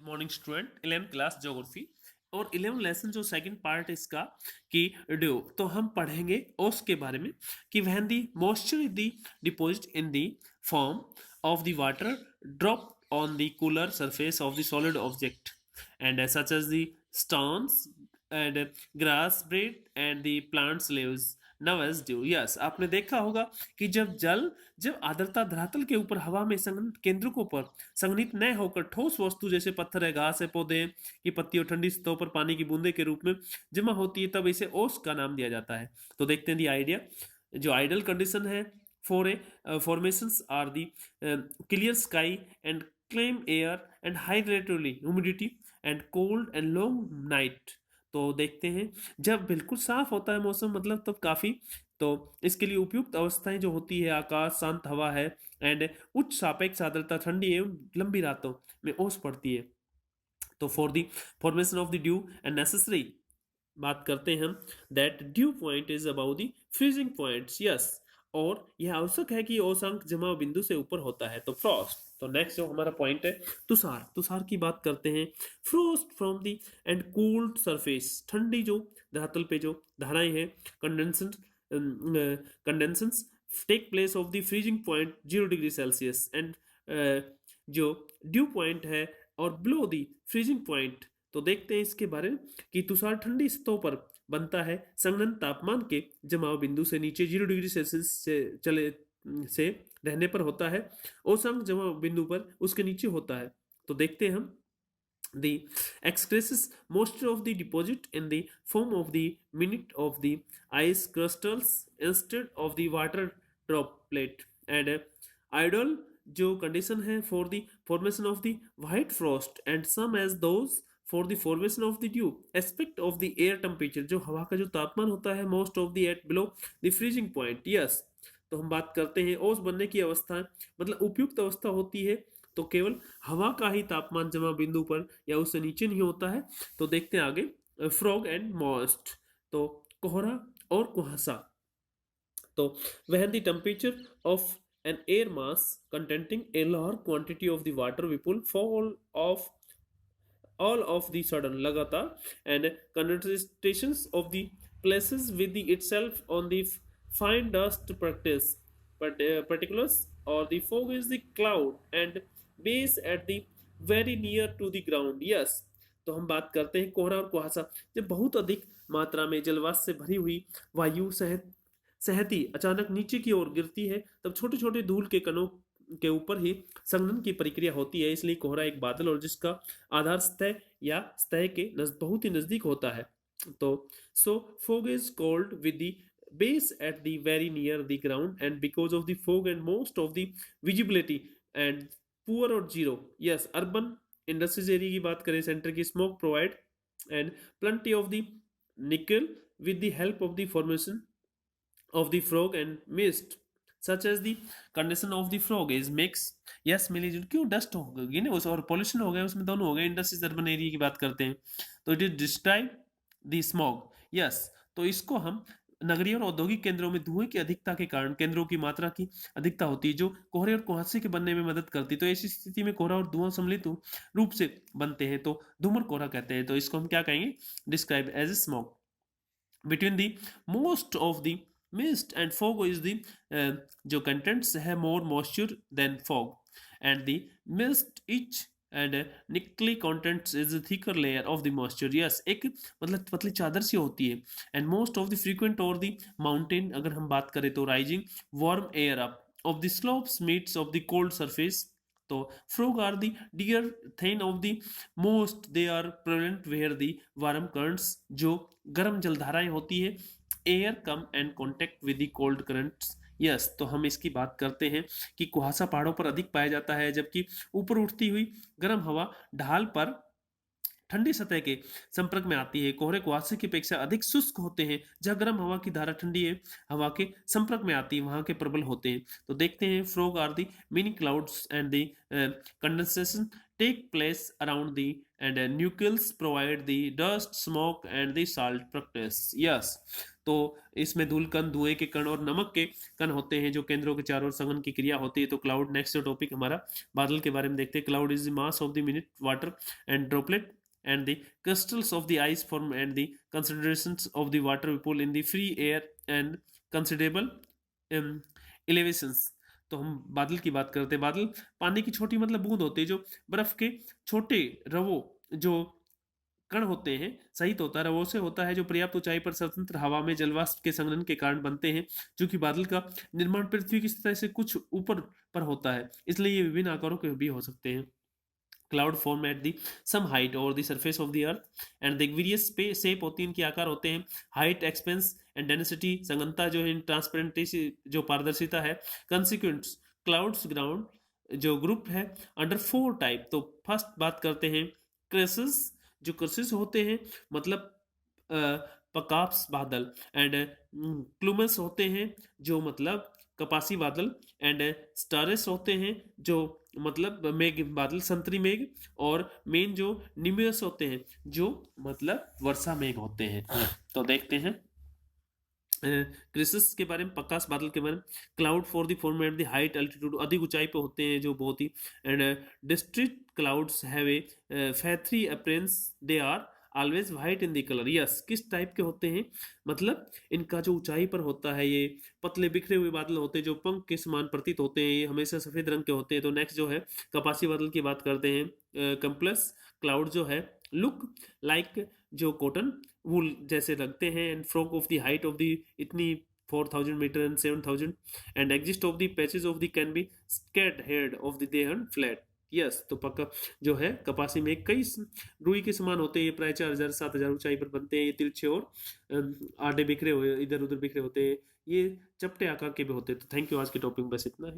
Morning student 11th class geography और 11 lesson जो second part इसका कि ड्यू तो हम पढ़ेंगे ओस के बारे में कि when the moisture is the deposit in the form of the water drop on the cooler surface of the solid object and such as the stones and grass breed and the plants leaves now as dew. Yes, आपने देखा होगा कि जब आर्द्रता धरातल के ऊपर हवा में संघनित केंद्रकों पर संघनित न होकर ठोस वस्तु जैसे पत्थर है, घास है, पौधे की पत्ती और ठंडी सतहों पर पानी की बूंदे के रूप में जमा होती है, तब इसे ओस का नाम दिया जाता है। तो देखते हैं दी आइडिया। जो आइडल कंडीशन है for a formations are the clear sky and calm air and high relatively humidity and cold and long night. तो देखते हैं जब बिल्कुल साफ होता है मौसम मतलब तब काफी, तो इसके लिए उपयुक्त अवस्थाएं जो होती है आकाश शांत हवा है एंड उच्च सापेक्ष आर्द्रता ठंडी एवं लंबी रातों में ओस पड़ती है। तो for the formation of the due and necessary बात करते हैं हम that due point is about the freezing points. Yes, और यह आवश्यक है कि औसंक जमाव बिंदु से ऊपर होता है। तो फ्रॉस्ट, तो नेक्स्ट जो हमारा पॉइंट है तुषार। तुषार की बात करते हैं। Frost from the and cooled surface, ठंडी जो धरातल पे जो धाराएं हैं, condensation condensations take place of the freezing point 0 degree Celsius and जो ड्यू पॉइंट है और बिलो दी फ्रीजिंग पॉइंट। तो देखते हैं इसके बारे में कि तुषार ठंडी सतहों पर बनता है संघनन तापमान के जमाव बिंदु से नीचे 0 डिग्री सेल्सियस से चले से रहने पर होता है, औसंक जमाव बिंदु पर उसके नीचे होता है। तो देखते हैं हम the excresses moisture of the deposit in the form of the minute of the ice crystals instead of the water droplet and ideal जो condition है for the formation of the white frost and some as those for the formation of the dew aspect of the air temperature जो हवा का जो तापमान होता है most of the at below the freezing point। yes, तो हम बात करते हैं ओस बनने की अवस्था मतलब उपयुक्त अवस्था होती है तो केवल हवा का ही तापमान जमा बिंदु पर या उससे नीचे नहीं होता है। तो देखते हैं आगे फ्रॉग एंड मॉइस्ट, तो कोहरा और कुहासा। तो when the temperature of an air mass containing a large quantity of the water vapor fall off all of the sudden लगातार and condensations of the places with the itself on the fine dust particulars or the fog is the cloud and base at the very near to the ground। yes, तो हम बात करते हैं कोहरा और कुहासा। जब बहुत अधिक मात्रा में जलवाष्प से भरी हुई वायु सहती अचानक नीचे की ओर गिरती है तब छोटे छोटे धूल के कणों के ऊपर ही संघनन की प्रक्रिया होती है, इसलिए कोहरा एक बादल और जिसका आधार सतह या सतह के बहुत ही नजदीक होता है। तो so fog is cold with the base at the very near the ground and because of the fog and most of the visibility and poor or zero। yes, urban industries area की बात करें centre की smoke provide and plenty of the nickel with the help of the formation of the frog and mist such as the condition of the frog is mix। yes, मिली क्यों dust हो गई ना उस और पॉल्यूशन हो गया उसमें दोनों हो गए। इंडस्ट्रीज अर्बन एरिया की बात करते हैं तो it is describe the smog. Yes, तो इसको हम नगरीय और औद्योगिक केंद्रों में धुएं की अधिकता के कारण केंद्रों की मात्रा की अधिकता होती है जो कोहरे और कुहासे के बनने में मदद करती है। तो ऐसी स्थिति में कोहरा और धुआं सम्मिलित रूप से बनते हैं तो धूमर कोहरा कहते हैं। तो इसको हम क्या कहेंगे, describe as a smog. between the most of the mist and fog is the जो contents है more moisture than fog and the mist each and nickly contents is a thicker layer of the moisture। yes, एक मतलब पतली चादर सी होती है and most of the frequent or the mountain अगर हम बात करें तो rising warm air up of the slopes meets of the cold surface। तो frog are the deer thin of the most they are prevalent where the warm currents जो गर्म जलधाराएं होती है air come and contact with the cold currents. Yes, तो हम इसकी बात करते हैं कि कुहासा पहाड़ों पर अधिक पाया जाता है जबकि ऊपर उठती हुई गर्म हवा ढाल पर ठंडी सतह के संपर्क में आती है। कोहरे कुहासे की अपेक्षा अधिक शुष्क होते हैं, जहां गर्म हवा की धारा ठंडी है हवा के संपर्क में आती है वहां के प्रबल होते हैं। तो देखते हैं fog are the mini clouds and the condensation take place around the and nucleus provide the dust smoke and the salt practice yes तो इसमें धूल कण धुएं के कण और नमक के कण होते हैं जो केंद्रों के चारों ओर संघन की क्रिया होती है तो क्लाउड नेक्स्ट जो टॉपिक हमारा बादल के बारे में देखते हैं cloud is the mass of the minute water and droplet and the crystals of the ice form and the concentrations of the water vapor in the free air and considerable um, elevations तो हम बादल की बात करते हैं बादल पानी की छोटी मतलब बूंद होती है जो बर्फ के छोटे रवो जो कण होते हैं सहित होता है रवों से होता है जो पर्याप्त ऊंचाई पर स्वतंत्र हवा में जलवाष्प के संघनन के कारण बनते हैं जो कि बादल का निर्माण पृथ्वी की सतह से कुछ ऊपर पर होता है इसलिए ये विभिन्न आकारों के भी हो सकते हैं cloud form at the some height और the surface of the earth and the various shape होती है इनके आकार होते हैं हाइट एक्सपेंस एंड डेंसिटी संगनता जो है ट्रांसपेरेंटी जो पारदर्शिता है कंसिक्वेंस क्लाउड्स ग्राउंड जो ग्रुप है अंडर 4 टाइप तो फर्स्ट बात करते हैं क्रेसेस जो क्रेसेस होते हैं मतलब पकाप्स बादल एंड क्लूमस होते हैं जो मतलब कपासी बादल एंड स्टारस होते हैं जो मतलब मेघ बादल संतरी मेघ और मेन जो निम्बस होते हैं जो मतलब वर्षा मेघ होते हैं तो देखते हैं क्रिसिस के बारे में पक्कास बादल के बारे में cloud for the form at the height altitude अधिक ऊंचाई पे होते हैं जो बहुत ही and district clouds have a feathery appearance they are always white in the colour yes किस टाइप के होते हैं मतलब इनका जो ऊंचाई पर होता है ये पतले बिखरे हुए बादल होते हैं जो पंख के समान प्रतीत होते हैं ये हमेशा सफेद रंग के होते हैं तो नेक्स्ट जो है कपासी बादल की बात करते हैं कंप्लस क्लाउड जो है लुक लाइक जो कॉटन वूल जैसे लगते हैं and form of the height of the इतनी 4000 metre and 7000 and exist of the patches of the can be scattered of the they and flat yes तो पक्का जो है कपासी में कई रुई के समान होते हैं ये प्राय 4000 7000 ऊंचाई पर बनते हैं ये तिरछे और आधे बिखरे हुए इधर उधर बिखरे होते हैं ये चपटे आकार के भी होते हैं तो थैंक यू आज के टॉपिक बस इतना ही